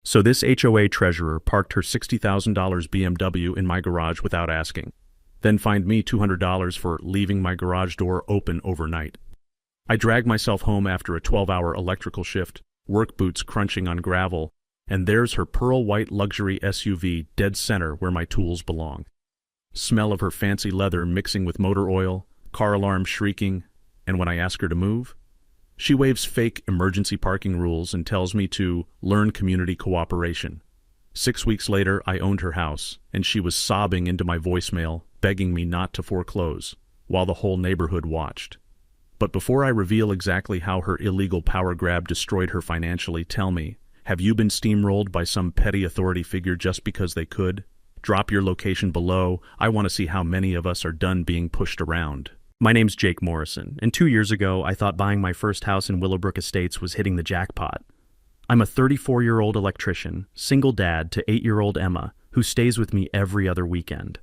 So this HOA treasurer parked her $60,000 BMW in my garage without asking, then fined me $200 for leaving my garage door open overnight. I dragged myself home after a 12-hour electrical shift, work boots crunching on gravel, and there's her pearl white luxury SUV dead center where my tools belong. Smell of her fancy leather mixing with motor oil, car alarm shrieking, and when I ask her to move, she waves fake emergency parking rules and tells me to learn community cooperation. 6 weeks later, I owned her house, and she was sobbing into my voicemail, begging me not to foreclose, while the whole neighborhood watched. But before I reveal exactly how her illegal power grab destroyed her financially, tell me, have you been steamrolled by some petty authority figure just because they could? Drop your location below. I want to see how many of us are done being pushed around. My name's Jake Morrison, and 2 years ago, I thought buying my first house in Willowbrook Estates was hitting the jackpot. I'm a 34-year-old electrician, single dad to 8-year-old Emma, who stays with me every other weekend.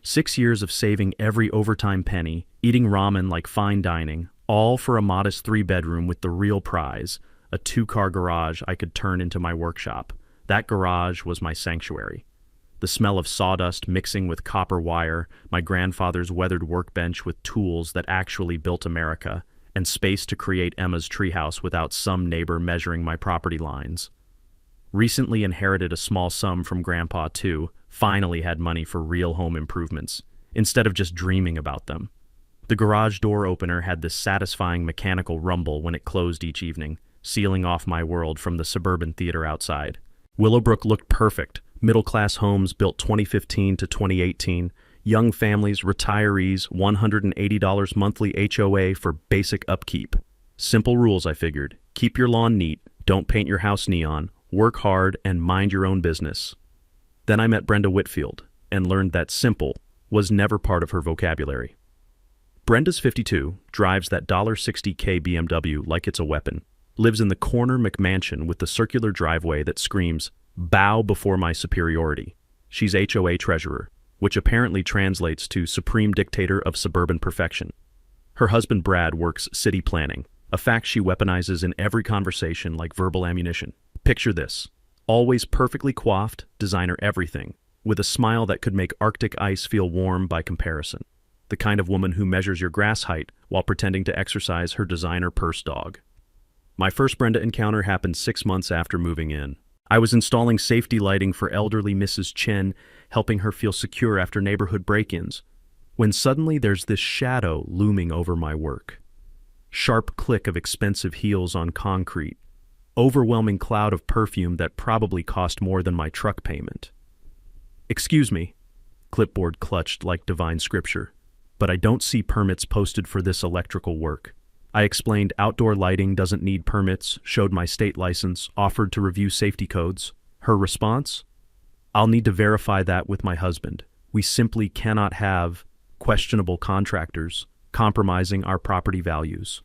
6 years of saving every overtime penny, eating ramen like fine dining, all for a modest 3-bedroom with the real prize, a 2-car garage I could turn into my workshop. That garage was my sanctuary. The smell of sawdust mixing with copper wire, my grandfather's weathered workbench with tools that actually built America, and space to create Emma's treehouse without some neighbor measuring my property lines. Recently inherited a small sum from Grandpa too, finally had money for real home improvements, instead of just dreaming about them. The garage door opener had this satisfying mechanical rumble when it closed each evening, sealing off my world from the suburban theater outside. Willowbrook looked perfect. Middle-class homes built 2015 to 2018, young families, retirees, $180 monthly HOA for basic upkeep. Simple rules, I figured. Keep your lawn neat, don't paint your house neon, work hard, and mind your own business. Then I met Brenda Whitfield and learned that simple was never part of her vocabulary. Brenda's 52, drives that $60K BMW like it's a weapon, lives in the corner McMansion with the circular driveway that screams, "Bow before my superiority." She's HOA treasurer, which apparently translates to supreme dictator of suburban perfection. Her husband Brad works city planning, a fact she weaponizes in every conversation like verbal ammunition. Picture this: always perfectly coiffed, designer everything, with a smile that could make Arctic ice feel warm by comparison. The kind of woman who measures your grass height while pretending to exercise her designer purse dog. My first Brenda encounter happened 6 months after moving in. I was installing safety lighting for elderly Mrs. Chen, helping her feel secure after neighborhood break-ins, when suddenly there's this shadow looming over my work. Sharp click of expensive heels on concrete. Overwhelming cloud of perfume that probably cost more than my truck payment. "Excuse me," clipboard clutched like divine scripture, "but I don't see permits posted for this electrical work." I explained outdoor lighting doesn't need permits, showed my state license, offered to review safety codes. Her response? "I'll need to verify that with my husband. We simply cannot have questionable contractors compromising our property values."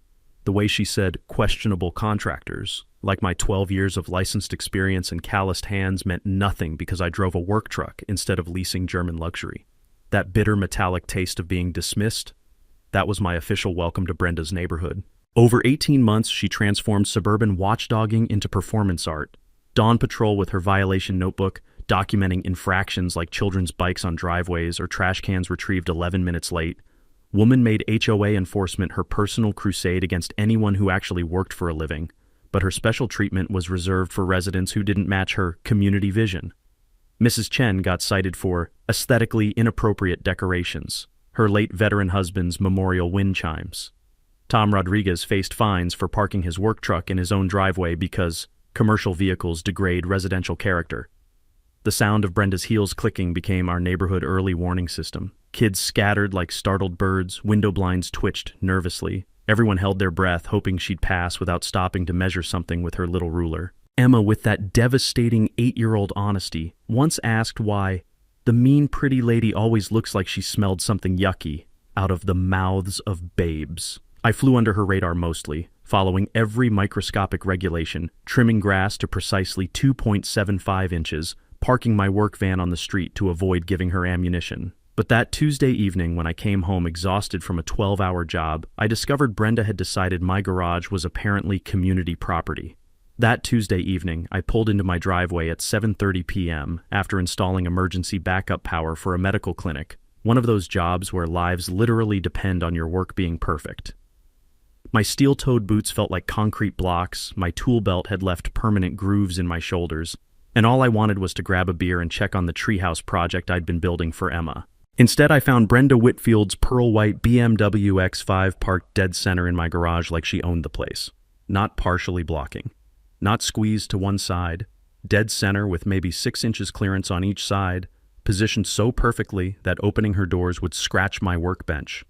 The way she said questionable contractors, like my 12 years of licensed experience and calloused hands meant nothing because I drove a work truck instead of leasing German luxury. That bitter metallic taste of being dismissed, that was my official welcome to Brenda's neighborhood. Over 18 months, she transformed suburban watchdogging into performance art. Dawn patrol with her violation notebook, documenting infractions like children's bikes on driveways or trash cans retrieved 11 minutes late. Woman made HOA enforcement her personal crusade against anyone who actually worked for a living, but her special treatment was reserved for residents who didn't match her community vision. Mrs. Chen got cited for aesthetically inappropriate decorations, her late veteran husband's memorial wind chimes. Tom Rodriguez faced fines for parking his work truck in his own driveway because commercial vehicles degrade residential character. The sound of Brenda's heels clicking became our neighborhood early warning system. Kids scattered like startled birds, window blinds twitched nervously. Everyone held their breath, hoping she'd pass without stopping to measure something with her little ruler. Emma, with that devastating 8-year-old honesty, once asked why the mean pretty lady always looks like she smelled something yucky out of the mouths of babes. I flew under her radar mostly, following every microscopic regulation, trimming grass to precisely 2.75 inches, parking my work van on the street to avoid giving her ammunition. But that Tuesday evening when I came home exhausted from a 12-hour job, I discovered Brenda had decided my garage was apparently community property. That Tuesday evening, I pulled into my driveway at 7:30 p.m. after installing emergency backup power for a medical clinic, one of those jobs where lives literally depend on your work being perfect. My steel-toed boots felt like concrete blocks, my tool belt had left permanent grooves in my shoulders, and all I wanted was to grab a beer and check on the treehouse project I'd been building for Emma. Instead, I found Brenda Whitfield's pearl-white BMW X5 parked dead center in my garage like she owned the place. Not partially blocking. Not squeezed to one side. Dead center with maybe 6 inches clearance on each side, positioned so perfectly that opening her doors would scratch my workbench.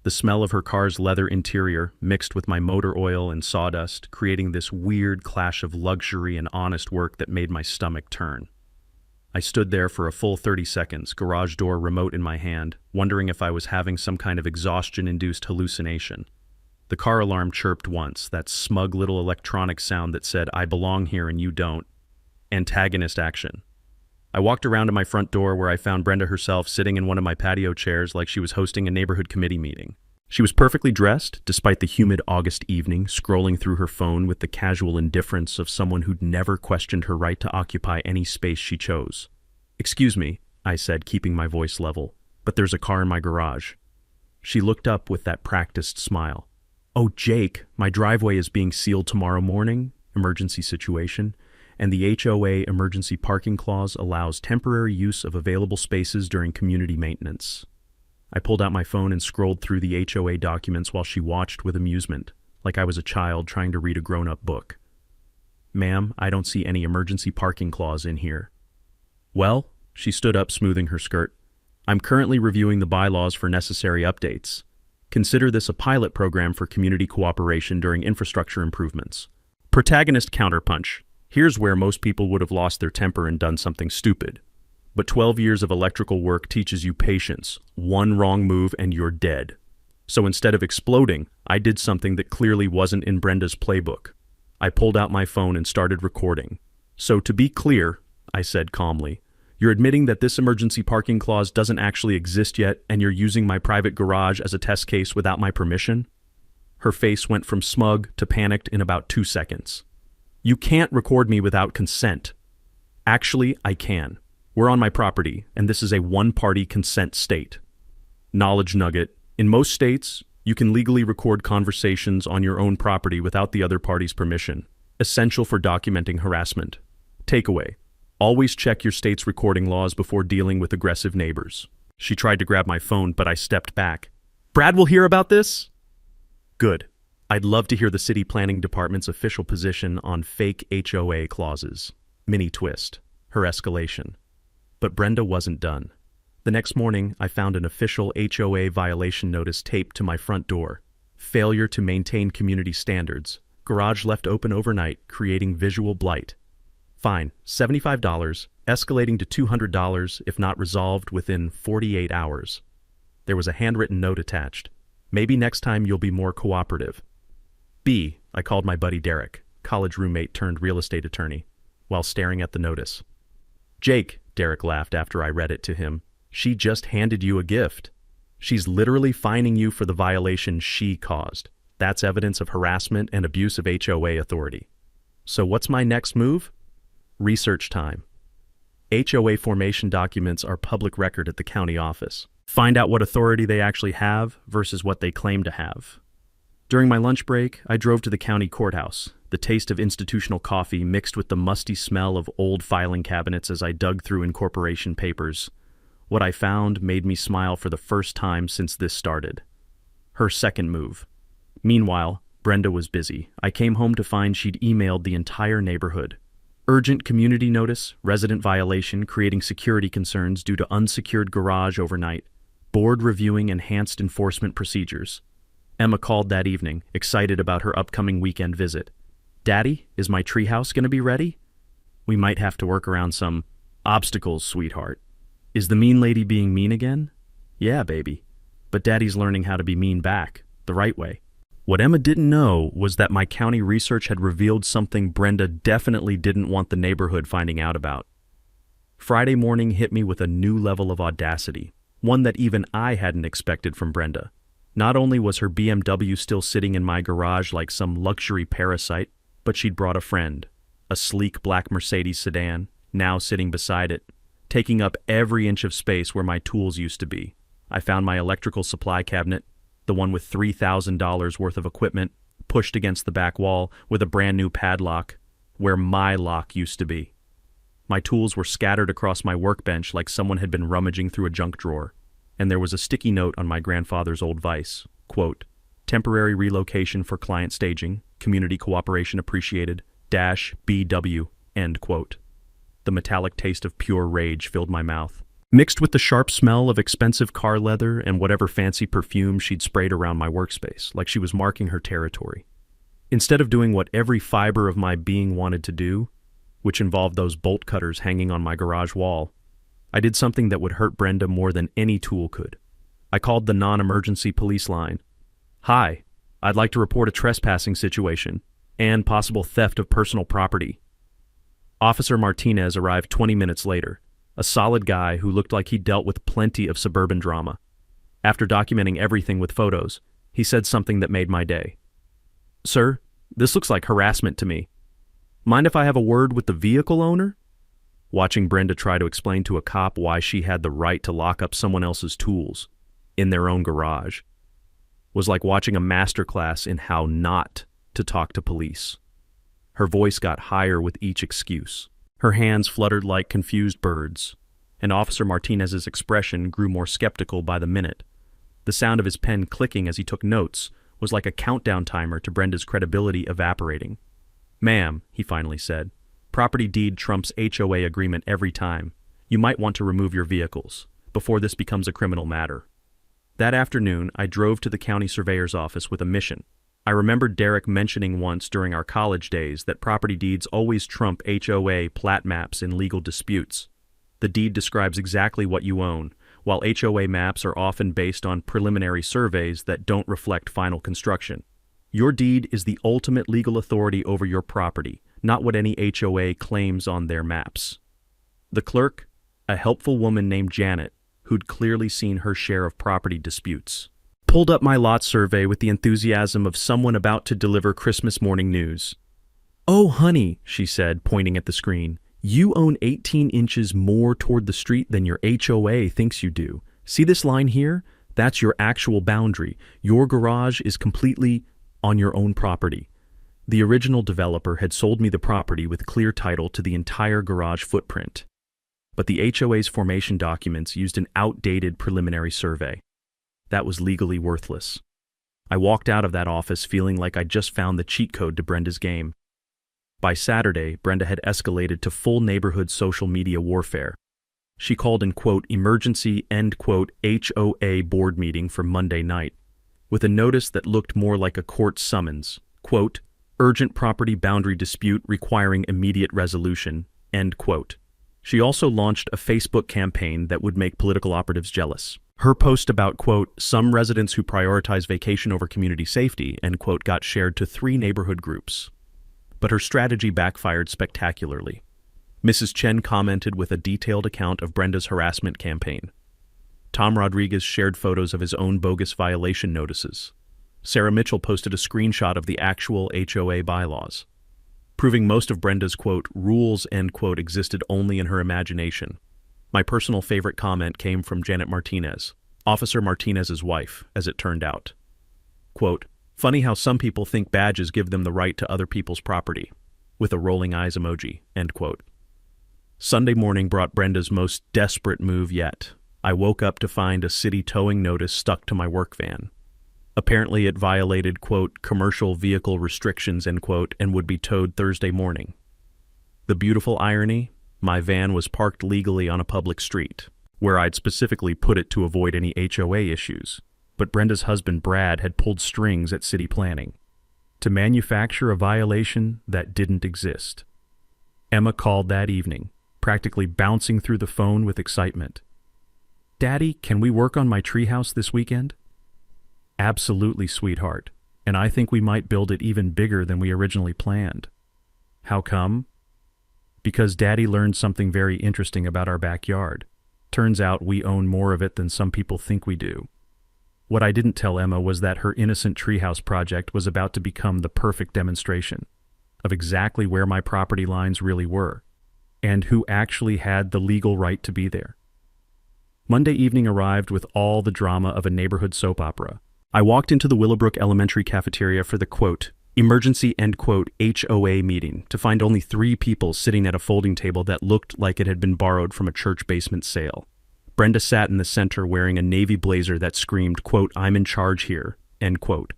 The smell of her car's leather interior mixed with my motor oil and sawdust, creating this weird clash of luxury and honest work that made my stomach turn. I stood there for a full 30 seconds, garage door remote in my hand, wondering if I was having some kind of exhaustion-induced hallucination. The car alarm chirped once, that smug little electronic sound that said, "I belong here and you don't." Antagonist action. I walked around to my front door where I found Brenda herself sitting in one of my patio chairs like she was hosting a neighborhood committee meeting. She was perfectly dressed, despite the humid August evening, scrolling through her phone with the casual indifference of someone who'd never questioned her right to occupy any space she chose. "Excuse me," I said, keeping my voice level, "but there's a car in my garage." She looked up with that practiced smile. "Oh, Jake, my driveway is being sealed tomorrow morning, emergency situation, and the HOA emergency parking clause allows temporary use of available spaces during community maintenance." I pulled out my phone and scrolled through the HOA documents while she watched with amusement, like I was a child trying to read a grown-up book. "Ma'am, I don't see any emergency parking clause in here." "Well," she stood up, smoothing her skirt, "I'm currently reviewing the bylaws for necessary updates. Consider this a pilot program for community cooperation during infrastructure improvements." Protagonist counterpunch. Here's where most people would have lost their temper and done something stupid. But 12 years of electrical work teaches you patience. One wrong move and you're dead. So instead of exploding, I did something that clearly wasn't in Brenda's playbook. I pulled out my phone and started recording. "So to be clear," I said calmly, "you're admitting that this emergency parking clause doesn't actually exist yet and you're using my private garage as a test case without my permission?" Her face went from smug to panicked in about 2 seconds. "You can't record me without consent." "Actually, I can. We're on my property, and this is a one-party consent state." Knowledge nugget. In most states, you can legally record conversations on your own property without the other party's permission. Essential for documenting harassment. Takeaway. Always check your state's recording laws before dealing with aggressive neighbors. She tried to grab my phone, but I stepped back. "Brad will hear about this?" "Good. I'd love to hear the city planning department's official position on fake HOA clauses." Mini twist. Her escalation. But Brenda wasn't done. The next morning, I found an official HOA violation notice taped to my front door. Failure to maintain community standards. Garage left open overnight, creating visual blight. Fine, $75, escalating to $200 if not resolved within 48 hours. There was a handwritten note attached. "Maybe next time you'll be more cooperative." "B," I called my buddy Derek, college roommate turned real estate attorney, while staring at the notice. "Jake," Derek laughed after I read it to him, "she just handed you a gift. She's literally fining you for the violation she caused. That's evidence of harassment and abuse of HOA authority. So what's my next move?" Research time. HOA formation documents are public record at the county office. Find out what authority they actually have versus what they claim to have. During my lunch break, I drove to the county courthouse, the taste of institutional coffee mixed with the musty smell of old filing cabinets as I dug through incorporation papers. What I found made me smile for the first time since this started. Her second move. Meanwhile, Brenda was busy. I came home to find she'd emailed the entire neighborhood. Urgent community notice, resident violation creating security concerns due to unsecured garage overnight. Board reviewing enhanced enforcement procedures. Emma called that evening, excited about her upcoming weekend visit. "Daddy, is my treehouse going to be ready?" "We might have to work around some obstacles, sweetheart." "Is the mean lady being mean again?" "Yeah, baby. But Daddy's learning how to be mean back, the right way." What Emma didn't know was that my county research had revealed something Brenda definitely didn't want the neighborhood finding out about. Friday morning hit me with a new level of audacity, one that even I hadn't expected from Brenda. Not only was her BMW still sitting in my garage like some luxury parasite, But she'd brought a friend, a sleek black Mercedes sedan, now sitting beside it, taking up every inch of space where my tools used to be. I found my electrical supply cabinet, the one with $3,000 worth of equipment, pushed against the back wall with a brand new padlock, where my lock used to be. My tools were scattered across my workbench like someone had been rummaging through a junk drawer, and there was a sticky note on my grandfather's old vise, quote, "Temporary relocation for client staging, community cooperation appreciated, -BW, end quote." The metallic taste of pure rage filled my mouth, mixed with the sharp smell of expensive car leather and whatever fancy perfume she'd sprayed around my workspace, like she was marking her territory. Instead of doing what every fiber of my being wanted to do, which involved those bolt cutters hanging on my garage wall, I did something that would hurt Brenda more than any tool could. I called the non-emergency police line. "Hi, I'd like to report a trespassing situation and possible theft of personal property." Officer Martinez arrived 20 minutes later, a solid guy who looked like he'd dealt with plenty of suburban drama. After documenting everything with photos, he said something that made my day. "Sir, this looks like harassment to me. Mind if I have a word with the vehicle owner?" Watching Brenda try to explain to a cop why she had the right to lock up someone else's tools in their own garage was like watching a masterclass in how not to talk to police. Her voice got higher with each excuse. Her hands fluttered like confused birds, and Officer Martinez's expression grew more skeptical by the minute. The sound of his pen clicking as he took notes was like a countdown timer to Brenda's credibility evaporating. "Ma'am," he finally said, "property deed trumps HOA agreement every time. You might want to remove your vehicles before this becomes a criminal matter." That afternoon, I drove to the county surveyor's office with a mission. I remembered Derek mentioning once during our college days that property deeds always trump HOA plat maps in legal disputes. The deed describes exactly what you own, while HOA maps are often based on preliminary surveys that don't reflect final construction. Your deed is the ultimate legal authority over your property, not what any HOA claims on their maps. The clerk, a helpful woman named Janet, who'd clearly seen her share of property disputes, pulled up my lot survey with the enthusiasm of someone about to deliver Christmas morning news. "Oh, honey," she said, pointing at the screen, "you own 18 inches more toward the street than your HOA thinks you do. See this line here? That's your actual boundary. Your garage is completely on your own property." The original developer had sold me the property with clear title to the entire garage footprint, but the HOA's formation documents used an outdated preliminary survey. That was legally worthless. I walked out of that office feeling like I'd just found the cheat code to Brenda's game. By Saturday, Brenda had escalated to full neighborhood social media warfare. She called an, quote, "emergency," end quote, HOA board meeting for Monday night, with a notice that looked more like a court summons, quote, "urgent property boundary dispute requiring immediate resolution," end quote. She also launched a Facebook campaign that would make political operatives jealous. Her post about, quote, "some residents who prioritize vacation over community safety," end quote, got shared to 3 neighborhood groups. But her strategy backfired spectacularly. Mrs. Chen commented with a detailed account of Brenda's harassment campaign. Tom Rodriguez shared photos of his own bogus violation notices. Sarah Mitchell posted a screenshot of the actual HOA bylaws, proving most of Brenda's, quote, "rules," end quote, existed only in her imagination. My personal favorite comment came from Janet Martinez, Officer Martinez's wife, as it turned out. Quote, "Funny how some people think badges give them the right to other people's property," with a rolling eyes emoji, end quote. Sunday morning brought Brenda's most desperate move yet. I woke up to find a city towing notice stuck to my work van. Apparently it violated, quote, "commercial vehicle restrictions," end quote, and would be towed Thursday morning. The beautiful irony? My van was parked legally on a public street, where I'd specifically put it to avoid any HOA issues, but Brenda's husband Brad had pulled strings at city planning to manufacture a violation that didn't exist. Emma called that evening, practically bouncing through the phone with excitement. "Daddy, can we work on my treehouse this weekend?" "Absolutely, sweetheart, and I think we might build it even bigger than we originally planned." "How come?" "Because Daddy learned something very interesting about our backyard. Turns out we own more of it than some people think we do." What I didn't tell Emma was that her innocent treehouse project was about to become the perfect demonstration. of exactly where my property lines really were, and who actually had the legal right to be there. Monday evening arrived with all the drama of a neighborhood soap opera. I walked into the Willowbrook Elementary cafeteria for the, quote, emergency, end quote, HOA meeting to find only 3 people sitting at a folding table that looked like it had been borrowed from a church basement sale. Brenda sat in the center wearing a navy blazer that screamed, quote, I'm in charge here, end quote.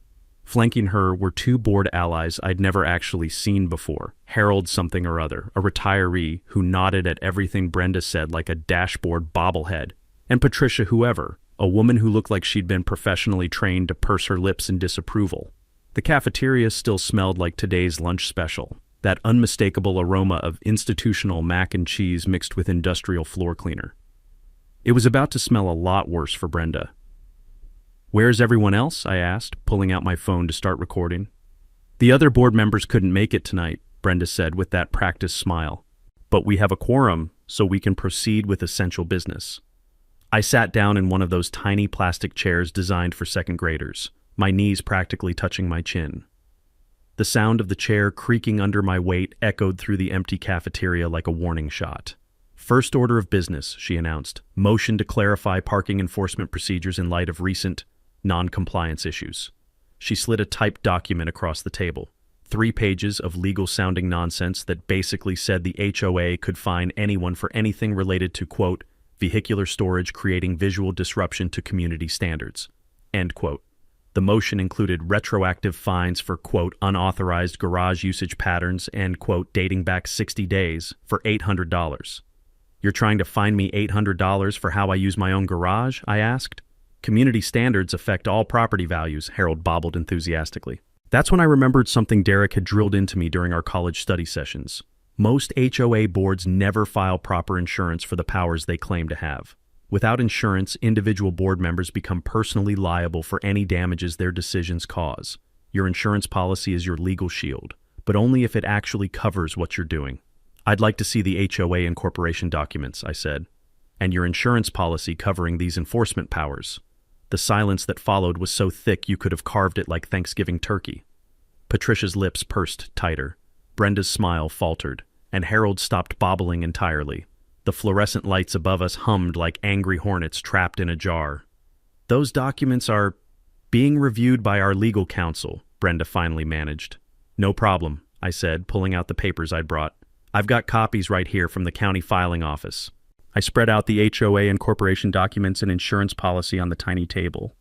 Flanking her were 2 board allies I'd never actually seen before, Harold something or other, a retiree who nodded at everything Brenda said like a dashboard bobblehead, and Patricia whoever, a woman who looked like she'd been professionally trained to purse her lips in disapproval. The cafeteria still smelled like today's lunch special, that unmistakable aroma of institutional mac and cheese mixed with industrial floor cleaner. It was about to smell a lot worse for Brenda. Where's everyone else? I asked, pulling out my phone to start recording. The other board members couldn't make it tonight, Brenda said with that practiced smile. But we have a quorum, so we can proceed with essential business. I sat down in one of those tiny plastic chairs designed for second graders, my knees practically touching my chin. The sound of the chair creaking under my weight echoed through the empty cafeteria like a warning shot. First order of business, she announced. Motion to clarify parking enforcement procedures in light of recent non-compliance issues. She slid a typed document across the table. 3 pages of legal-sounding nonsense that basically said the HOA could fine anyone for anything related to, quote, vehicular storage creating visual disruption to community standards, end quote. The motion included retroactive fines for, quote, unauthorized garage usage patterns and, quote, dating back 60 days for $800. You're trying to fine me $800 for how I use my own garage? I asked. Community standards affect all property values, Harold bobbled enthusiastically. That's when I remembered something Derek had drilled into me during our college study sessions. Most HOA boards never file proper insurance for the powers they claim to have. Without insurance, individual board members become personally liable for any damages their decisions cause. Your insurance policy is your legal shield, but only if it actually covers what you're doing. I'd like to see the HOA incorporation documents, I said, and your insurance policy covering these enforcement powers. The silence that followed was so thick you could have carved it like Thanksgiving turkey. Patricia's lips pursed tighter. Brenda's smile faltered, and Harold stopped bobbling entirely. The fluorescent lights above us hummed like angry hornets trapped in a jar. Those documents are being reviewed by our legal counsel, Brenda finally managed. No problem, I said, pulling out the papers I'd brought. I've got copies right here from the county filing office. I spread out the HOA incorporation documents and insurance policy on the tiny table.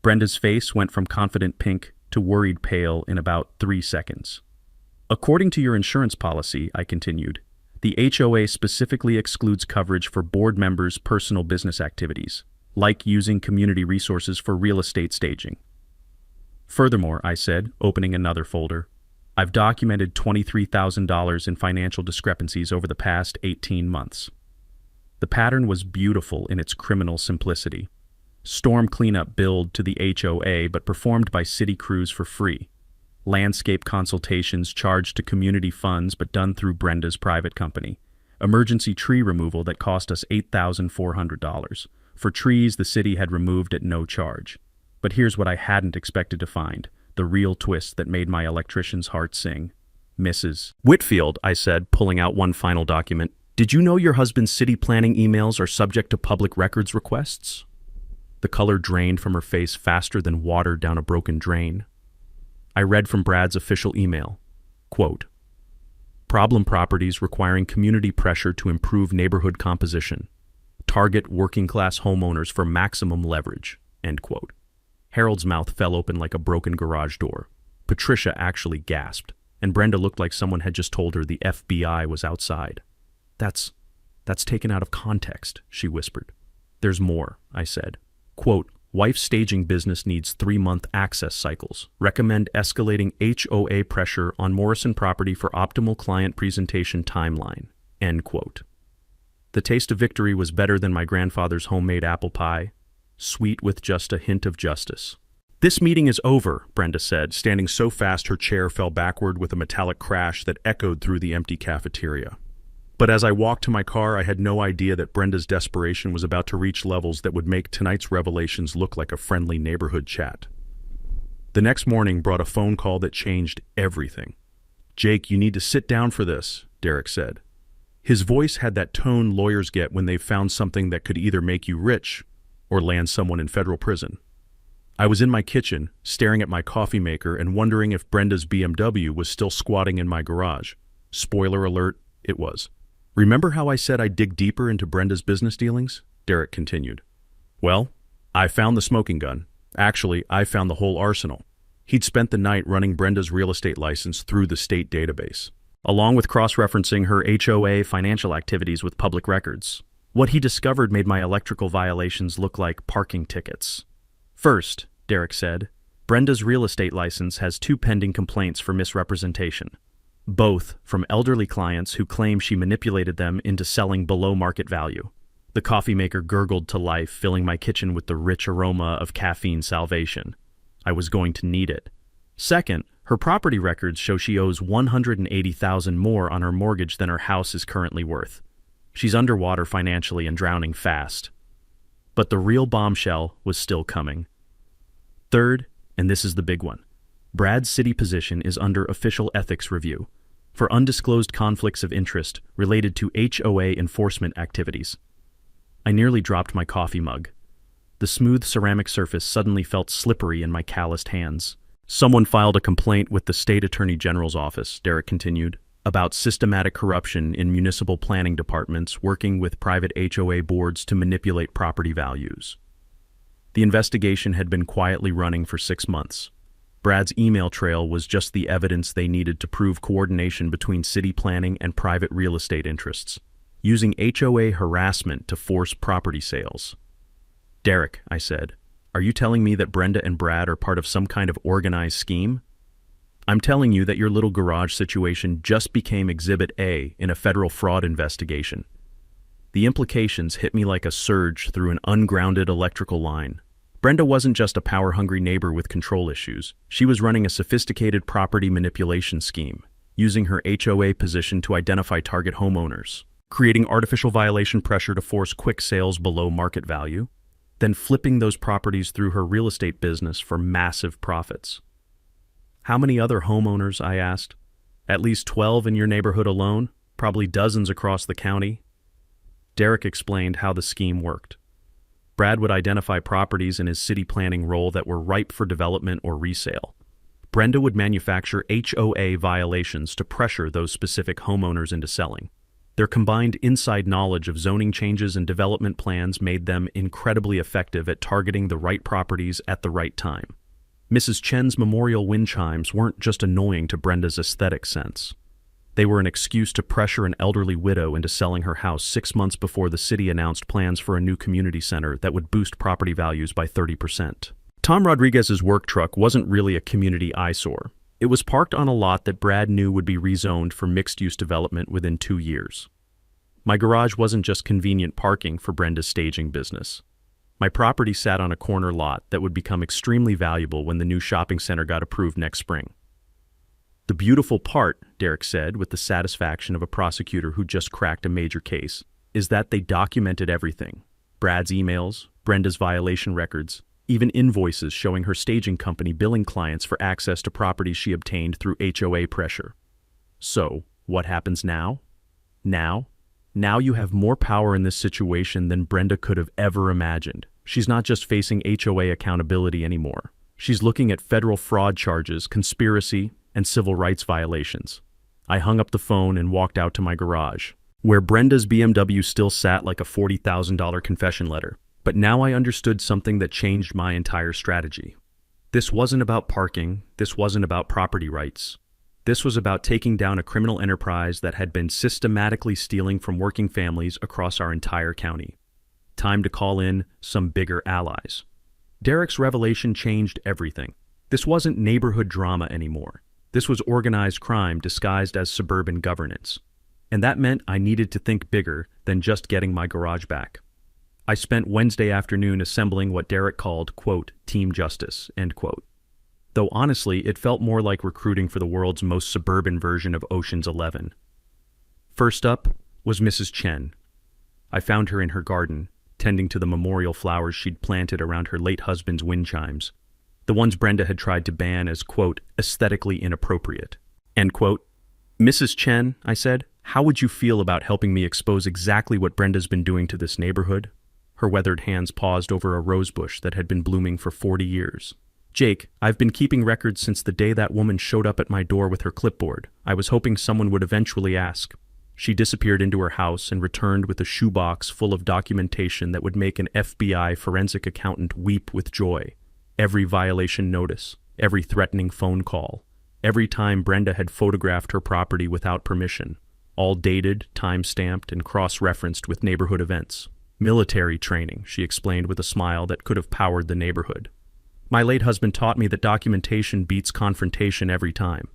Brenda's face went from confident pink to worried pale in about 3 seconds. According to your insurance policy, I continued, the HOA specifically excludes coverage for board members' personal business activities, like using community resources for real estate staging. Furthermore, I said, opening another folder, I've documented $23,000 in financial discrepancies over the past 18 months. The pattern was beautiful in its criminal simplicity. Storm cleanup billed to the HOA but performed by city crews for free. Landscape consultations charged to community funds but done through Brenda's private company. Emergency tree removal that cost us $8,400. For trees the city had removed at no charge. But here's what I hadn't expected to find, the real twist that made my electrician's heart sing. Mrs. Whitfield, I said, pulling out one final document, did you know your husband's city planning emails are subject to public records requests? The color drained from her face faster than water down a broken drain. I read from Brad's official email, quote, problem properties requiring community pressure to improve neighborhood composition. Target working-class homeowners for maximum leverage, end quote. Harold's mouth fell open like a broken garage door. Patricia actually gasped, and Brenda looked like someone had just told her the FBI was outside. That's taken out of context, she whispered. There's more, I said. Quote, wife staging business needs 3-month access cycles. Recommend escalating HOA pressure on Morrison property for optimal client presentation timeline, end quote. The taste of victory was better than my grandfather's homemade apple pie, sweet with just a hint of justice. This meeting is over, Brenda said, standing so fast her chair fell backward with a metallic crash that echoed through the empty cafeteria. But as I walked to my car, I had no idea that Brenda's desperation was about to reach levels that would make tonight's revelations look like a friendly neighborhood chat. The next morning brought a phone call that changed everything. "Jake, you need to sit down for this," Derek said. His voice had that tone lawyers get when they've found something that could either make you rich or land someone in federal prison. I was in my kitchen, staring at my coffee maker and wondering if Brenda's BMW was still squatting in my garage. Spoiler alert, it was. "Remember how I said I'd dig deeper into Brenda's business dealings?" Derek continued. "Well, I found the smoking gun. Actually, I found the whole arsenal." He'd spent the night running Brenda's real estate license through the state database, along with cross-referencing her HOA financial activities with public records. What he discovered made my electrical violations look like parking tickets. "First," Derek said, "Brenda's real estate license has 2 pending complaints for misrepresentation, both from elderly clients who claim she manipulated them into selling below market value." The coffee maker gurgled to life, filling my kitchen with the rich aroma of caffeine salvation. I was going to need it. Second, her property records show she owes $180,000 more on her mortgage than her house is currently worth. She's underwater financially and drowning fast. But the real bombshell was still coming. Third, and this is the big one, Brad's city position is under official ethics review for undisclosed conflicts of interest related to HOA enforcement activities. I nearly dropped my coffee mug. The smooth ceramic surface suddenly felt slippery in my calloused hands. "Someone filed a complaint with the state attorney general's office," Derek continued, "about systematic corruption in municipal planning departments working with private HOA boards to manipulate property values." The investigation had been quietly running for 6 months. Brad's email trail was just the evidence they needed to prove coordination between city planning and private real estate interests, using HOA harassment to force property sales. "Derek," I said, "are you telling me that Brenda and Brad are part of some kind of organized scheme?" "I'm telling you that your little garage situation just became Exhibit A in a federal fraud investigation." The implications hit me like a surge through an ungrounded electrical line. Brenda wasn't just a power-hungry neighbor with control issues. She was running a sophisticated property manipulation scheme, using her HOA position to identify target homeowners, creating artificial violation pressure to force quick sales below market value, then flipping those properties through her real estate business for massive profits. "How many other homeowners?" I asked. "At least 12 in your neighborhood alone, probably dozens across the county." Derek explained how the scheme worked. Brad would identify properties in his city planning role that were ripe for development or resale. Brenda would manufacture HOA violations to pressure those specific homeowners into selling. Their combined inside knowledge of zoning changes and development plans made them incredibly effective at targeting the right properties at the right time. Mrs. Chen's memorial wind chimes weren't just annoying to Brenda's aesthetic sense. They were an excuse to pressure an elderly widow into selling her house 6 months before the city announced plans for a new community center that would boost property values by 30%. Tom Rodriguez's work truck wasn't really a community eyesore. It was parked on a lot that Brad knew would be rezoned for mixed-use development within 2 years. My garage wasn't just convenient parking for Brenda's staging business. My property sat on a corner lot that would become extremely valuable when the new shopping center got approved next spring. "The beautiful part," Derek said with the satisfaction of a prosecutor who just cracked a major case, "is that they documented everything. Brad's emails, Brenda's violation records, even invoices showing her staging company billing clients for access to properties she obtained through HOA pressure." So, what happens now? Now you have more power in this situation than Brenda could have ever imagined. She's not just facing HOA accountability anymore. She's looking at federal fraud charges, conspiracy, and civil rights violations. I hung up the phone and walked out to my garage, where Brenda's BMW still sat like a $40,000 confession letter. But now I understood something that changed my entire strategy. This wasn't about parking. This wasn't about property rights. This was about taking down a criminal enterprise that had been systematically stealing from working families across our entire county. Time to call in some bigger allies. Derek's revelation changed everything. This wasn't neighborhood drama anymore. This was organized crime disguised as suburban governance. And that meant I needed to think bigger than just getting my garage back. I spent Wednesday afternoon assembling what Derek called, quote, team justice, end quote. Though honestly, it felt more like recruiting for the world's most suburban version of Ocean's 11. First up was Mrs. Chen. I found her in her garden, tending to the memorial flowers she'd planted around her late husband's wind chimes, the ones Brenda had tried to ban as, quote, aesthetically inappropriate, end quote. Mrs. Chen, I said, how would you feel about helping me expose exactly what Brenda's been doing to this neighborhood? Her weathered hands paused over a rosebush that had been blooming for 40 years. Jake, I've been keeping records since the day that woman showed up at my door with her clipboard. I was hoping someone would eventually ask. She disappeared into her house and returned with a shoebox full of documentation that would make an FBI forensic accountant weep with joy. Every violation notice, every threatening phone call, every time Brenda had photographed her property without permission, all dated, time-stamped, and cross-referenced with neighborhood events. Military training, she explained with a smile that could have powered the neighborhood. My late husband taught me that documentation beats confrontation every time.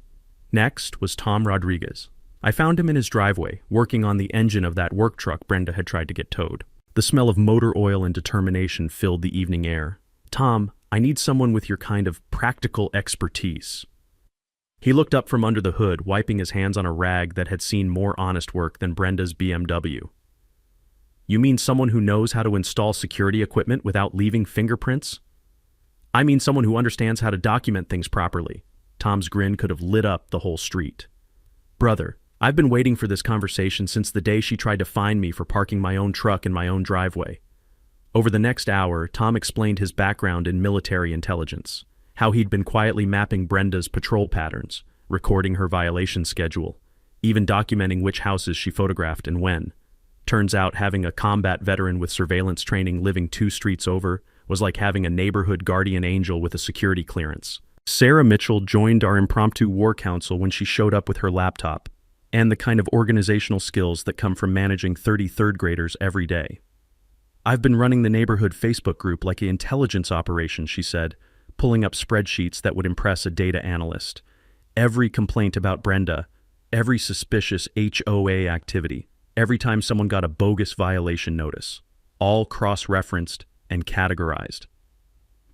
Next was Tom Rodriguez. I found him in his driveway, working on the engine of that work truck Brenda had tried to get towed. The smell of motor oil and determination filled the evening air. Tom, I need someone with your kind of practical expertise. He looked up from under the hood, wiping his hands on a rag that had seen more honest work than Brenda's BMW. You mean someone who knows how to install security equipment without leaving fingerprints? I mean someone who understands how to document things properly. Tom's grin could have lit up the whole street. Brother, I've been waiting for this conversation since the day she tried to fine me for parking my own truck in my own driveway. Over the next hour, Tom explained his background in military intelligence, how he'd been quietly mapping Brenda's patrol patterns, recording her violation schedule, even documenting which houses she photographed and when. Turns out having a combat veteran with surveillance training living 2 streets over was like having a neighborhood guardian angel with a security clearance. Sarah Mitchell joined our impromptu war council when she showed up with her laptop, and the kind of organizational skills that come from managing 33rd graders every day. I've been running the neighborhood Facebook group like an intelligence operation, she said, pulling up spreadsheets that would impress a data analyst. Every complaint about Brenda, every suspicious HOA activity, every time someone got a bogus violation notice, all cross-referenced and categorized.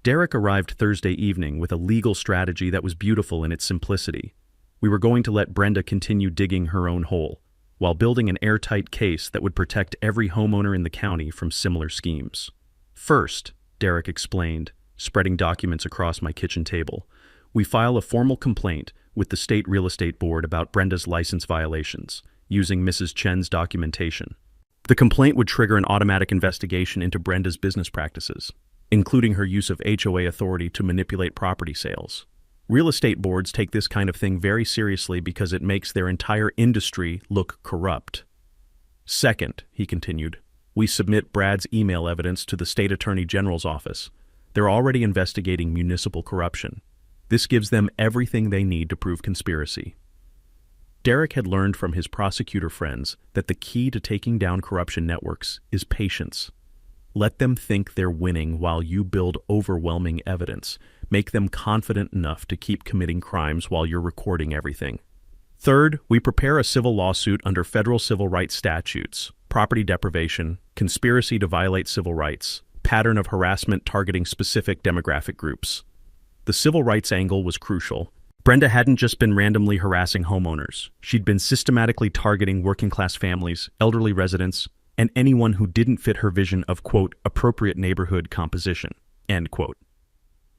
Derek arrived Thursday evening with a legal strategy that was beautiful in its simplicity. We were going to let Brenda continue digging her own hole, while building an airtight case that would protect every homeowner in the county from similar schemes. First, Derek explained, spreading documents across my kitchen table, we file a formal complaint with the State Real Estate Board about Brenda's license violations, using Mrs. Chen's documentation. The complaint would trigger an automatic investigation into Brenda's business practices, including her use of HOA authority to manipulate property sales. Real estate boards take this kind of thing very seriously because it makes their entire industry look corrupt. Second, he continued, we submit Brad's email evidence to the State Attorney General's office. They're already investigating municipal corruption. This gives them everything they need to prove conspiracy. Derek had learned from his prosecutor friends that the key to taking down corruption networks is patience. Let them think they're winning while you build overwhelming evidence. Make them confident enough to keep committing crimes while you're recording everything. Third, we prepare a civil lawsuit under federal civil rights statutes, property deprivation, conspiracy to violate civil rights, pattern of harassment targeting specific demographic groups. The civil rights angle was crucial. Brenda hadn't just been randomly harassing homeowners. She'd been systematically targeting working-class families, elderly residents, and anyone who didn't fit her vision of, quote, appropriate neighborhood composition, end quote.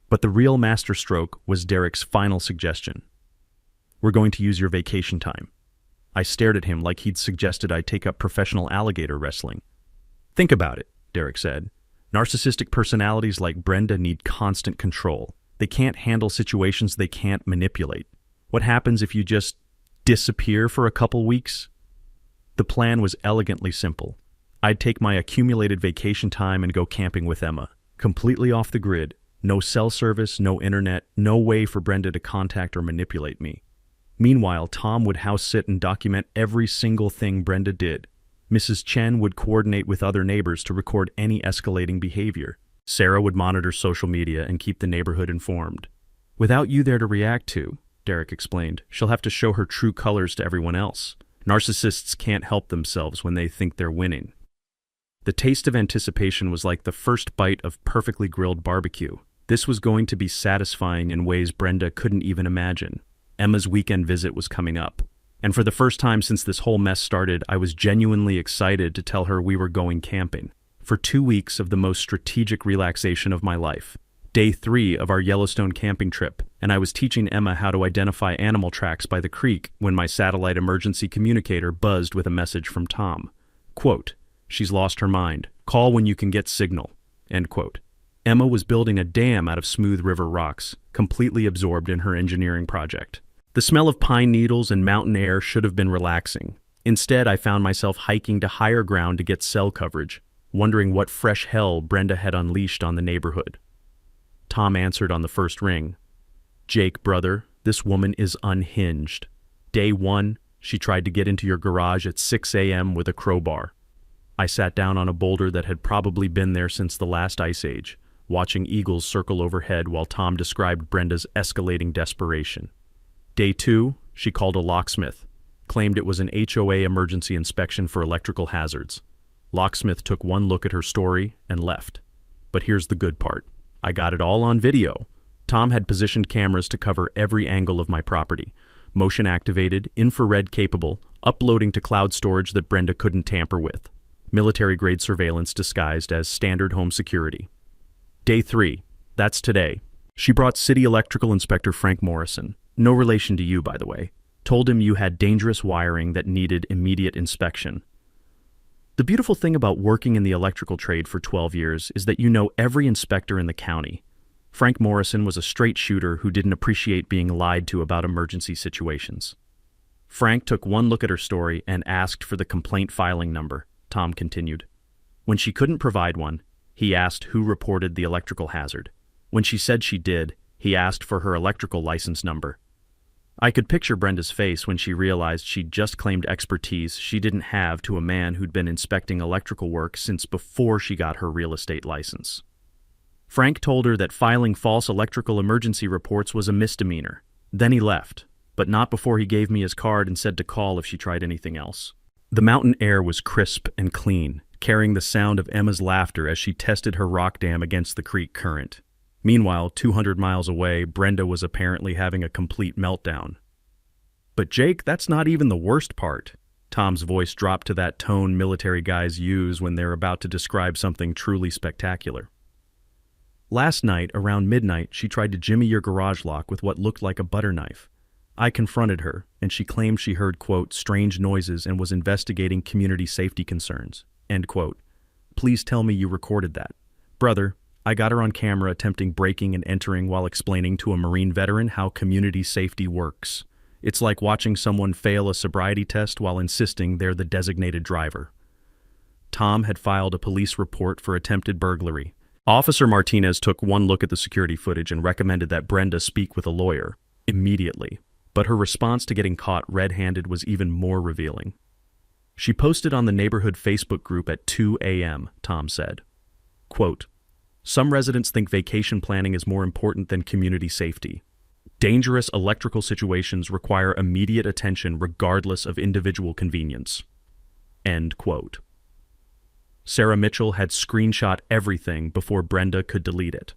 But the real masterstroke was Derek's final suggestion. We're going to use your vacation time. I stared at him like he'd suggested I take up professional alligator wrestling. Think about it, Derek said. Narcissistic personalities like Brenda need constant control. They can't handle situations they can't manipulate. What happens if you just disappear for a couple weeks? The plan was elegantly simple. I'd take my accumulated vacation time and go camping with Emma, completely off the grid. No cell service, no internet, no way for Brenda to contact or manipulate me. Meanwhile, Tom would house sit and document every single thing Brenda did. Mrs. Chen would coordinate with other neighbors to record any escalating behavior. Sarah would monitor social media and keep the neighborhood informed. Without you there to react to, Derek explained, she'll have to show her true colors to everyone else. Narcissists can't help themselves when they think they're winning. The taste of anticipation was like the first bite of perfectly grilled barbecue. This was going to be satisfying in ways Brenda couldn't even imagine. Emma's weekend visit was coming up, and for the first time since this whole mess started, I was genuinely excited to tell her we were going camping. For 2 weeks of the most strategic relaxation of my life. Day 3 of our Yellowstone camping trip, and I was teaching Emma how to identify animal tracks by the creek when my satellite emergency communicator buzzed with a message from Tom. Quote, "She's lost her mind. Call when you can get signal." End quote. Emma was building a dam out of smooth river rocks, completely absorbed in her engineering project. The smell of pine needles and mountain air should have been relaxing. Instead, I found myself hiking to higher ground to get cell coverage, wondering what fresh hell Brenda had unleashed on the neighborhood. Tom answered on the first ring. "Jake, brother, this woman is unhinged. Day 1, she tried to get into your garage at 6 a.m. with a crowbar. I sat down on a boulder that had probably been there since the last ice age, watching eagles circle overhead while Tom described Brenda's escalating desperation. Day 2, she called a locksmith, claimed it was an HOA emergency inspection for electrical hazards. Locksmith took one look at her story and left. But here's the good part. I got it all on video. Tom had positioned cameras to cover every angle of my property, motion activated, infrared capable, uploading to cloud storage that Brenda couldn't tamper with. Military-grade surveillance disguised as standard home security. Day 3, that's today. She brought City Electrical Inspector Frank Morrison, no relation to you, by the way, told him you had dangerous wiring that needed immediate inspection. The beautiful thing about working in the electrical trade for 12 years is that you know every inspector in the county. Frank Morrison was a straight shooter who didn't appreciate being lied to about emergency situations. Frank took one look at her story and asked for the complaint filing number, Tom continued. When she couldn't provide one, he asked who reported the electrical hazard. When she said she did, he asked for her electrical license number. I could picture Brenda's face when she realized she'd just claimed expertise she didn't have to a man who'd been inspecting electrical work since before she got her real estate license. Frank told her that filing false electrical emergency reports was a misdemeanor. Then he left, but not before he gave me his card and said to call if she tried anything else. The mountain air was crisp and clean, carrying the sound of Emma's laughter as she tested her rock dam against the creek current. Meanwhile, 200 miles away, Brenda was apparently having a complete meltdown. But Jake, that's not even the worst part. Tom's voice dropped to that tone military guys use when they're about to describe something truly spectacular. Last night, around midnight, she tried to jimmy your garage lock with what looked like a butter knife. I confronted her, and she claimed she heard, quote, strange noises and was investigating community safety concerns, end quote. Please tell me you recorded that. Brother, I got her on camera attempting breaking and entering while explaining to a Marine veteran how community safety works. It's like watching someone fail a sobriety test while insisting they're the designated driver. Tom had filed a police report for attempted burglary. Officer Martinez took one look at the security footage and recommended that Brenda speak with a lawyer immediately. But her response to getting caught red-handed was even more revealing. She posted on the neighborhood Facebook group at 2 a.m., Tom said. Quote, "Some residents think vacation planning is more important than community safety. Dangerous electrical situations require immediate attention regardless of individual convenience." End quote. Sarah Mitchell had screenshot everything before Brenda could delete it.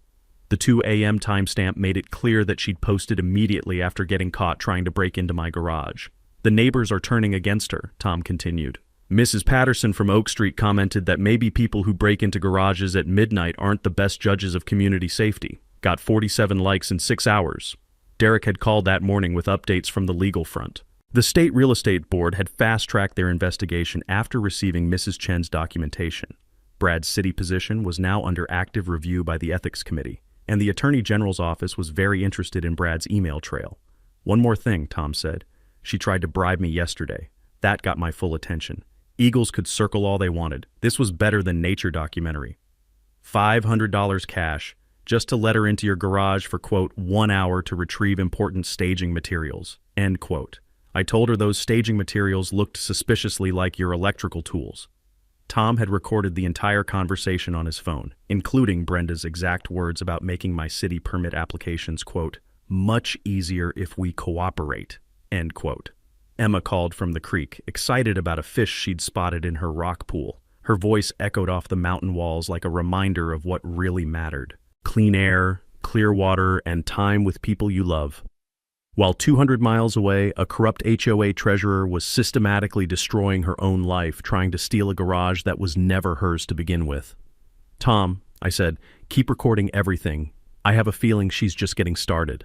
The 2 a.m. timestamp made it clear that she'd posted immediately after getting caught trying to break into my garage. The neighbors are turning against her, Tom continued. Mrs. Patterson from Oak Street commented that maybe people who break into garages at midnight aren't the best judges of community safety. Got 47 likes in 6 hours. Derek had called that morning with updates from the legal front. The State Real Estate Board had fast-tracked their investigation after receiving Mrs. Chen's documentation. Brad's city position was now under active review by the Ethics Committee, and the Attorney General's office was very interested in Brad's email trail. One more thing, Tom said. She tried to bribe me yesterday. That got my full attention. Eagles could circle all they wanted. This was better than nature documentary. $500 cash, just to let her into your garage for, quote, 1 hour to retrieve important staging materials, end quote. I told her those staging materials looked suspiciously like your electrical tools. Tom had recorded the entire conversation on his phone, including Brenda's exact words about making my city permit applications, quote, much easier if we cooperate, end quote. Emma called from the creek, excited about a fish she'd spotted in her rock pool. Her voice echoed off the mountain walls like a reminder of what really mattered. Clean air, clear water, and time with people you love. While 200 miles away, a corrupt HOA treasurer was systematically destroying her own life, trying to steal a garage that was never hers to begin with. Tom, I said, keep recording everything. I have a feeling she's just getting started.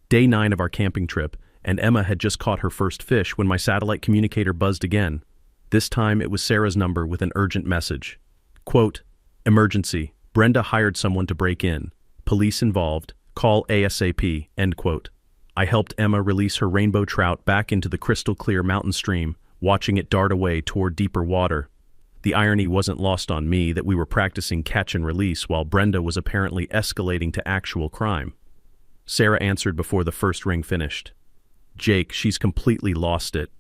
Day 9 of our camping trip, and Emma had just caught her first fish when my satellite communicator buzzed again. This time it was Sarah's number with an urgent message. Quote, "Emergency. Brenda hired someone to break in. Police involved. Call ASAP." End quote. I helped Emma release her rainbow trout back into the crystal-clear mountain stream, watching it dart away toward deeper water. The irony wasn't lost on me that we were practicing catch and release while Brenda was apparently escalating to actual crime. Sarah answered before the first ring finished. "Jake, she's completely lost it.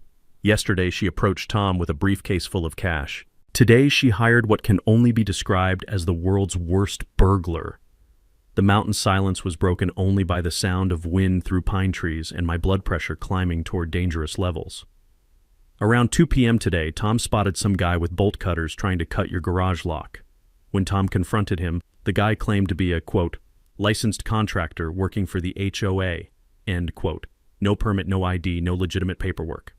Yesterday she approached Tom with a briefcase full of cash. Today she hired what can only be described as the world's worst burglar." The mountain silence was broken only by the sound of wind through pine trees and my blood pressure climbing toward dangerous levels. Around 2 p.m. today, Tom spotted some guy with bolt cutters trying to cut your garage lock. When Tom confronted him, the guy claimed to be a, quote, "licensed contractor working for the HOA," end quote. "No permit, no ID, no legitimate paperwork."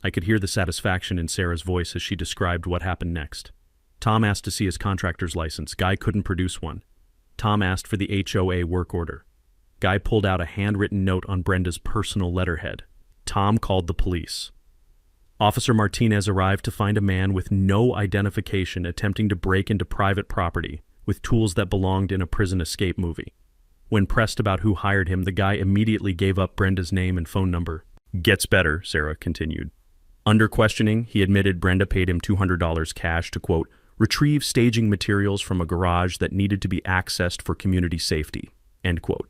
I could hear the satisfaction in Sarah's voice as she described what happened next. Tom asked to see his contractor's license. Guy couldn't produce one. Tom asked for the HOA work order. Guy pulled out a handwritten note on Brenda's personal letterhead. Tom called the police. Officer Martinez arrived to find a man with no identification attempting to break into private property with tools that belonged in a prison escape movie. When pressed about who hired him, the guy immediately gave up Brenda's name and phone number. "Gets better," Sarah continued. Under questioning, he admitted Brenda paid him $200 cash to, quote, "retrieve staging materials from a garage that needed to be accessed for community safety," end quote.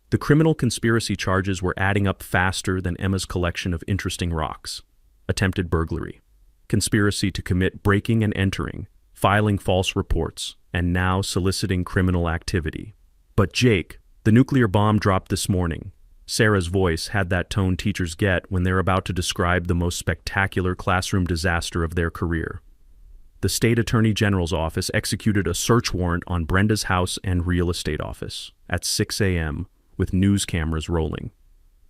The criminal conspiracy charges were adding up faster than Emma's collection of interesting rocks. Attempted burglary, conspiracy to commit breaking and entering, filing false reports, and now soliciting criminal activity. But Jake, the nuclear bomb dropped this morning. Sarah's voice had that tone teachers get when they're about to describe the most spectacular classroom disaster of their career. The state attorney general's office executed a search warrant on Brenda's house and real estate office at 6 a.m. with news cameras rolling.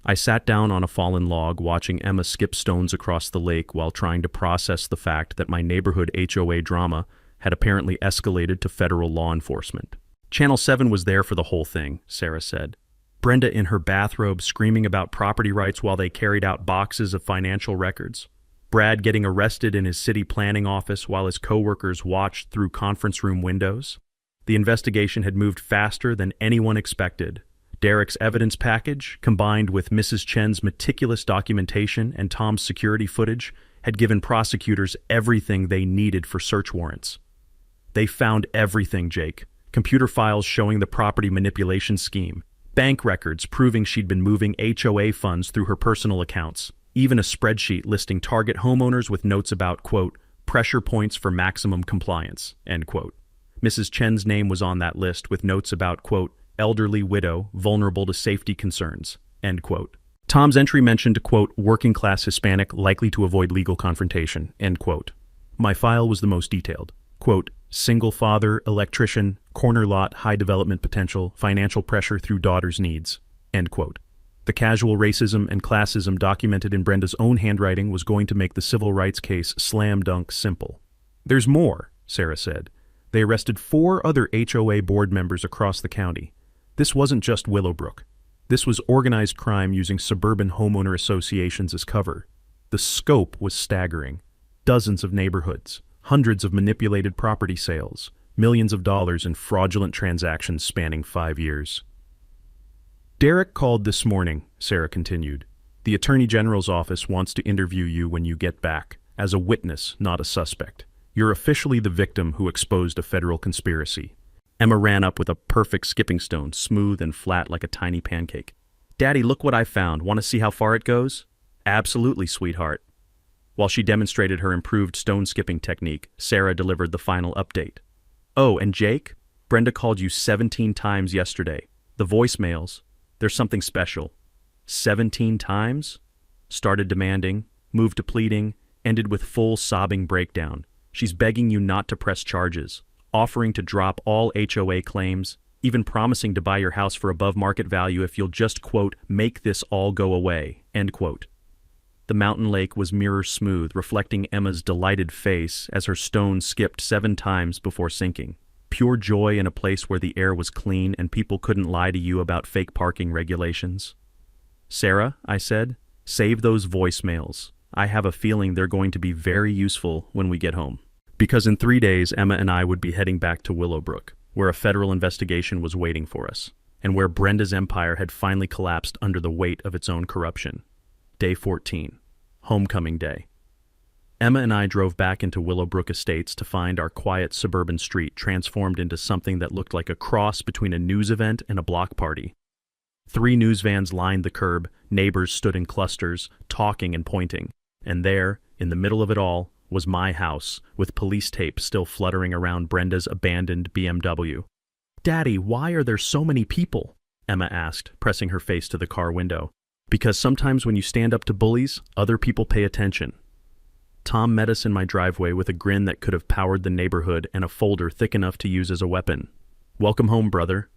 I sat down on a fallen log watching Emma skip stones across the lake while trying to process the fact that my neighborhood HOA drama had apparently escalated to federal law enforcement. Channel 7 was there for the whole thing, Sarah said. Brenda in her bathrobe screaming about property rights while they carried out boxes of financial records. Brad getting arrested in his city planning office while his coworkers watched through conference room windows. The investigation had moved faster than anyone expected. Derek's evidence package, combined with Mrs. Chen's meticulous documentation and Tom's security footage, had given prosecutors everything they needed for search warrants. They found everything, Jake. Computer files showing the property manipulation scheme, bank records proving she'd been moving HOA funds through her personal accounts, even a spreadsheet listing target homeowners with notes about, quote, pressure points for maximum compliance, end quote. Mrs. Chen's name was on that list with notes about, quote, elderly widow, vulnerable to safety concerns, end quote. Tom's entry mentioned, quote, working-class Hispanic likely to avoid legal confrontation, end quote. My file was the most detailed. Quote, single father, electrician, corner lot, high development potential, financial pressure through daughter's needs, end quote. The casual racism and classism documented in Brenda's own handwriting was going to make the civil rights case slam dunk simple. There's more, Sarah said. They arrested 4 other HOA board members across the county. This wasn't just Willowbrook. This was organized crime using suburban homeowner associations as cover. The scope was staggering. Dozens of neighborhoods, hundreds of manipulated property sales, millions of dollars in fraudulent transactions spanning 5 years. Derek called this morning, Sarah continued. The Attorney General's office wants to interview you when you get back, as a witness, not a suspect. You're officially the victim who exposed a federal conspiracy. Emma ran up with a perfect skipping stone, smooth and flat like a tiny pancake. Daddy, look what I found. Want to see how far it goes? Absolutely, sweetheart. While she demonstrated her improved stone skipping technique, Sarah delivered the final update. Oh, and Jake? Brenda called you 17 times yesterday. The voicemails. There's something special. 17 times? Started demanding, moved to pleading, ended with full sobbing breakdown. She's begging you not to press charges, offering to drop all HOA claims, even promising to buy your house for above market value if you'll just, quote, make this all go away, end quote. The mountain lake was mirror smooth, reflecting Emma's delighted face as her stone skipped 7 times before sinking. Pure joy in a place where the air was clean and people couldn't lie to you about fake parking regulations. Sarah, I said, save those voicemails. I have a feeling they're going to be very useful when we get home. Because in 3 days, Emma and I would be heading back to Willowbrook, where a federal investigation was waiting for us, and where Brenda's empire had finally collapsed under the weight of its own corruption. Day 14. Homecoming Day. Emma and I drove back into Willowbrook Estates to find our quiet suburban street transformed into something that looked like a cross between a news event and a block party. 3 news vans lined the curb, neighbors stood in clusters, talking and pointing, and there, in the middle of it all, was my house, with police tape still fluttering around Brenda's abandoned BMW. "Daddy, why are there so many people?" Emma asked, pressing her face to the car window. "Because sometimes when you stand up to bullies, other people pay attention." Tom met us in my driveway with a grin that could have powered the neighborhood and a folder thick enough to use as a weapon. "Welcome home, brother.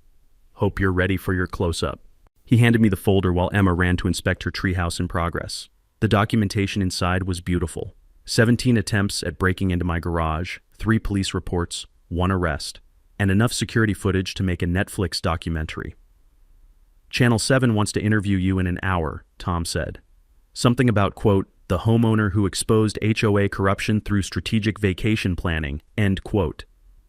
Hope you're ready for your close-up." He handed me the folder while Emma ran to inspect her treehouse in progress. The documentation inside was beautiful. 17 attempts at breaking into my garage, 3 police reports, 1 arrest, and enough security footage to make a Netflix documentary. "Channel 7 wants to interview you in an hour," Tom said. Something about, quote, "the homeowner who exposed HOA corruption through strategic vacation planning," end quote.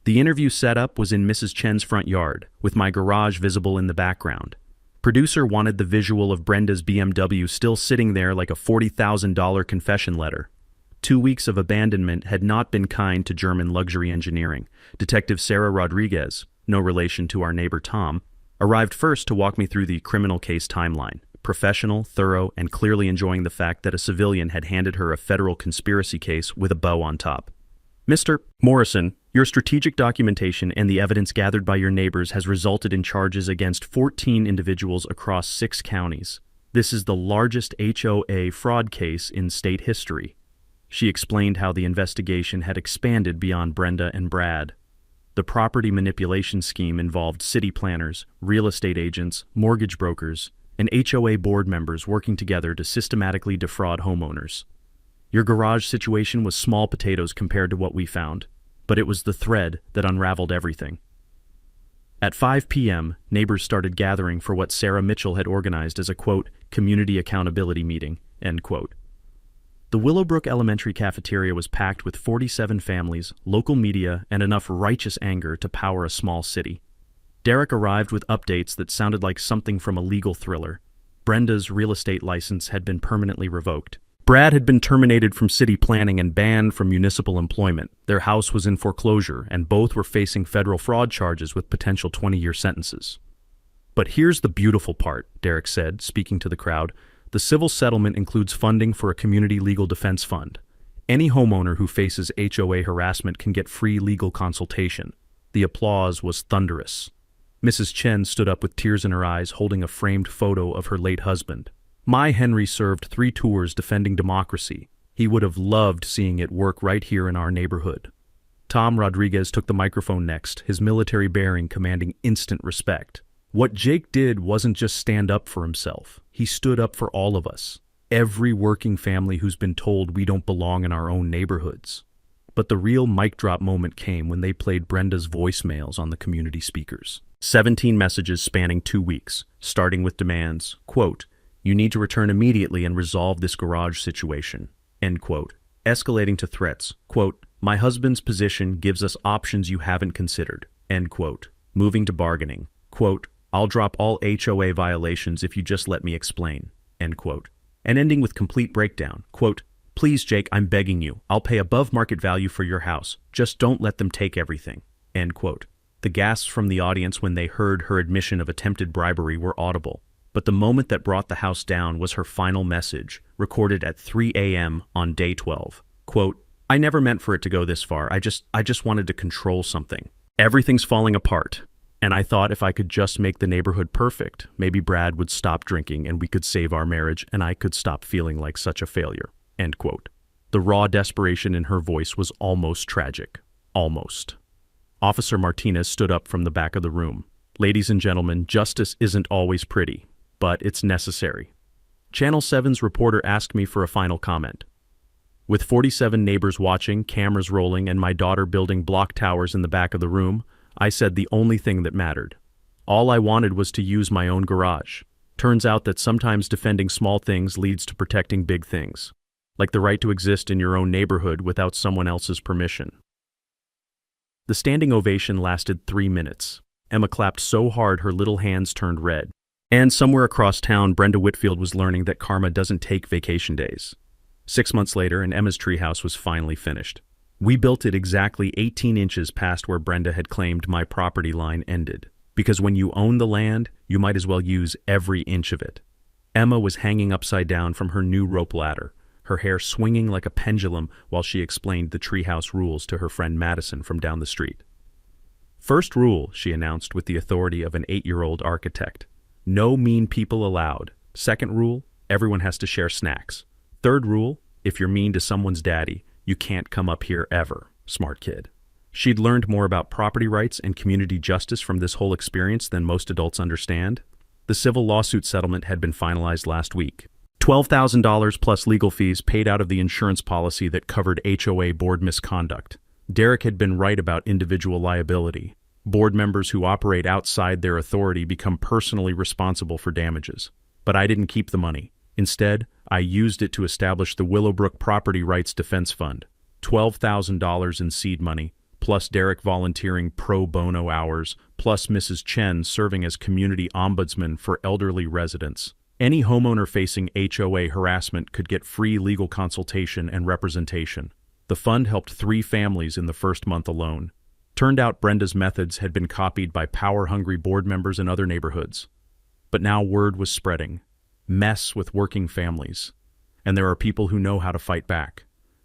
The interview setup was in Mrs. Chen's front yard, with my garage visible in the background. Producer wanted the visual of Brenda's BMW still sitting there like a $40,000 confession letter. 2 weeks of abandonment had not been kind to German luxury engineering. Detective Sarah Rodriguez, no relation to our neighbor Tom, arrived first to walk me through the criminal case timeline. Professional, thorough, and clearly enjoying the fact that a civilian had handed her a federal conspiracy case with a bow on top. "Mr. Morrison, your strategic documentation and the evidence gathered by your neighbors has resulted in charges against 14 individuals across 6 counties. This is the largest HOA fraud case in state history." She explained how the investigation had expanded beyond Brenda and Brad. The property manipulation scheme involved city planners, real estate agents, mortgage brokers, and HOA board members working together to systematically defraud homeowners. "Your garage situation was small potatoes compared to what we found, but it was the thread that unraveled everything." At 5 p.m., neighbors started gathering for what Sarah Mitchell had organized as a, quote, "community accountability meeting," end quote. The Willowbrook Elementary cafeteria was packed with 47 families, local media, and enough righteous anger to power a small city. Derek arrived with updates that sounded like something from a legal thriller. Brenda's real estate license had been permanently revoked. Brad had been terminated from city planning and banned from municipal employment. Their house was in foreclosure, and both were facing federal fraud charges with potential 20-year sentences. "But here's the beautiful part," Derek said, speaking to the crowd. "The civil settlement includes funding for a community legal defense fund. Any homeowner who faces HOA harassment can get free legal consultation." The applause was thunderous. Mrs. Chen stood up with tears in her eyes, holding a framed photo of her late husband. "My Henry served 3 tours defending democracy. He would have loved seeing it work right here in our neighborhood." Tom Rodriguez took the microphone next, his military bearing commanding instant respect. "What Jake did wasn't just stand up for himself. He stood up for all of us. Every working family who's been told we don't belong in our own neighborhoods." But the real mic drop moment came when they played Brenda's voicemails on the community speakers. 17 messages spanning 2 weeks, starting with demands, quote, "You need to return immediately and resolve this garage situation," end quote, escalating to threats, quote, "My husband's position gives us options you haven't considered," end quote, moving to bargaining, quote, "I'll drop all HOA violations if you just let me explain," end quote, and ending with complete breakdown, quote, "Please, Jake, I'm begging you. I'll pay above market value for your house. Just don't let them take everything," end quote. The gasps from the audience when they heard her admission of attempted bribery were audible, but the moment that brought the house down was her final message, recorded at 3 a.m. on day 12. Quote, "I never meant for it to go this far. I just wanted to control something. Everything's falling apart. And I thought if I could just make the neighborhood perfect, maybe Brad would stop drinking and we could save our marriage and I could stop feeling like such a failure," end quote. The raw desperation in her voice was almost tragic. Almost. Officer Martinez stood up from the back of the room. "Ladies and gentlemen, justice isn't always pretty, but it's necessary." Channel 7's reporter asked me for a final comment. With 47 neighbors watching, cameras rolling, and my daughter building block towers in the back of the room, I said the only thing that mattered. All I wanted was to use my own garage. Turns out that sometimes defending small things leads to protecting big things, like the right to exist in your own neighborhood without someone else's permission. The standing ovation lasted 3 minutes. Emma clapped so hard her little hands turned red. And somewhere across town, Brenda Whitfield was learning that karma doesn't take vacation days. 6 months later, and Emma's treehouse was finally finished. We built it exactly 18 inches past where Brenda had claimed my property line ended. Because when you own the land, you might as well use every inch of it. Emma was hanging upside down from her new rope ladder, her hair swinging like a pendulum while she explained the treehouse rules to her friend Madison from down the street. First rule, she announced with the authority of an 8-year-old architect. No mean people allowed. Second rule, everyone has to share snacks. Third rule, if you're mean to someone's daddy, you can't come up here ever. Smart kid. She'd learned more about property rights and community justice from this whole experience than most adults understand. The civil lawsuit settlement had been finalized last week. $12,000 plus legal fees paid out of the insurance policy that covered HOA board misconduct. Derek had been right about individual liability. Board members who operate outside their authority become personally responsible for damages. But I didn't keep the money. Instead, I used it to establish the Willowbrook Property Rights Defense Fund. $12,000 in seed money, plus Derek volunteering pro bono hours, plus Mrs. Chen serving as community ombudsman for elderly residents. Any homeowner facing HOA harassment could get free legal consultation and representation. The fund helped 3 families in the first month alone. Turned out Brenda's methods had been copied by power-hungry board members in other neighborhoods. But now word was spreading. Mess with working families. And there are people who know how to fight back.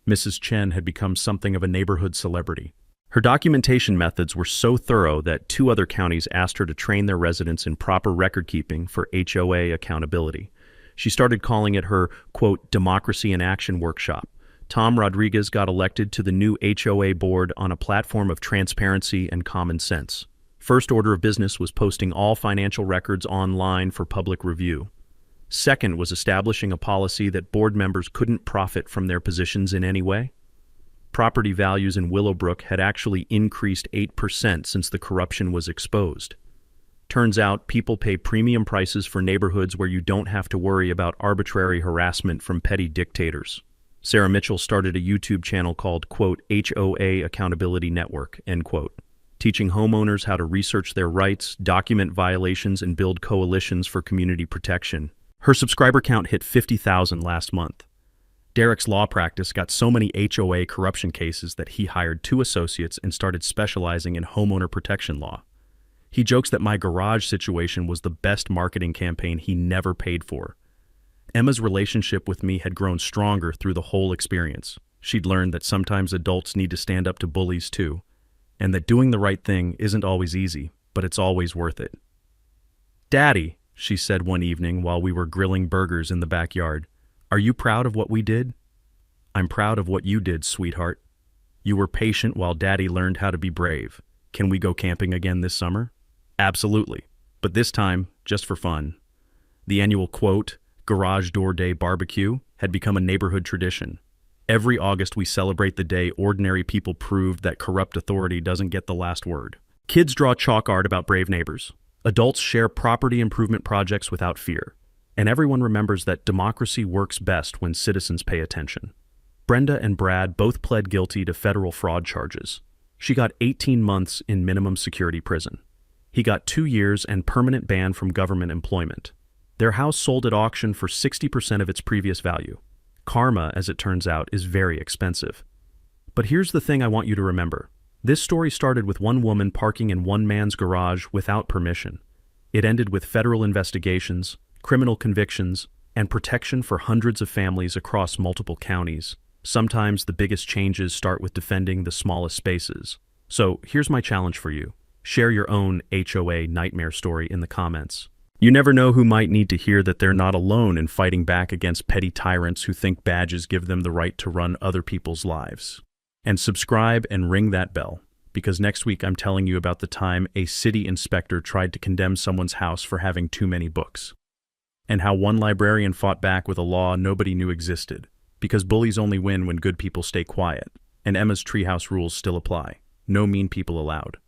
Mrs. Chen had become something of a neighborhood celebrity. Her documentation methods were so thorough that 2 other counties asked her to train their residents in proper record-keeping for HOA accountability. She started calling it her, quote, Democracy in Action Workshop. Tom Rodriguez got elected to the new HOA board on a platform of transparency and common sense. First order of business was posting all financial records online for public review. Second was establishing a policy that board members couldn't profit from their positions in any way. Property values in Willowbrook had actually increased 8% since the corruption was exposed. Turns out people pay premium prices for neighborhoods where you don't have to worry about arbitrary harassment from petty dictators. Sarah Mitchell started a YouTube channel called, quote, HOA Accountability Network, end quote, teaching homeowners how to research their rights, document violations, and build coalitions for community protection. Her subscriber count hit 50,000 last month. Derek's law practice got so many HOA corruption cases that he hired 2 associates and started specializing in homeowner protection law. He jokes that my garage situation was the best marketing campaign he never paid for. Emma's relationship with me had grown stronger through the whole experience. She'd learned that sometimes adults need to stand up to bullies too, and that doing the right thing isn't always easy, but it's always worth it. Daddy, she said one evening while we were grilling burgers in the backyard, are you proud of what we did? I'm proud of what you did, sweetheart. You were patient while Daddy learned how to be brave. Can we go camping again this summer? Absolutely, but this time, just for fun. The annual, quote, Garage Door Day barbecue had become a neighborhood tradition. Every August we celebrate the day ordinary people proved that corrupt authority doesn't get the last word. Kids draw chalk art about brave neighbors. Adults share property improvement projects without fear. And everyone remembers that democracy works best when citizens pay attention. Brenda and Brad both pled guilty to federal fraud charges. She got 18 months in minimum security prison. He got 2 years and permanent ban from government employment. Their house sold at auction for 60% of its previous value. Karma, as it turns out, is very expensive. But here's the thing I want you to remember. This story started with one woman parking in one man's garage without permission. It ended with federal investigations, criminal convictions, and protection for hundreds of families across multiple counties. Sometimes the biggest changes start with defending the smallest spaces. So here's my challenge for you. Share your own HOA nightmare story in the comments. You never know who might need to hear that they're not alone in fighting back against petty tyrants who think badges give them the right to run other people's lives. And subscribe and ring that bell, because next week I'm telling you about the time a city inspector tried to condemn someone's house for having too many books. And how one librarian fought back with a law nobody knew existed, because bullies only win when good people stay quiet, and Emma's treehouse rules still apply. No mean people allowed.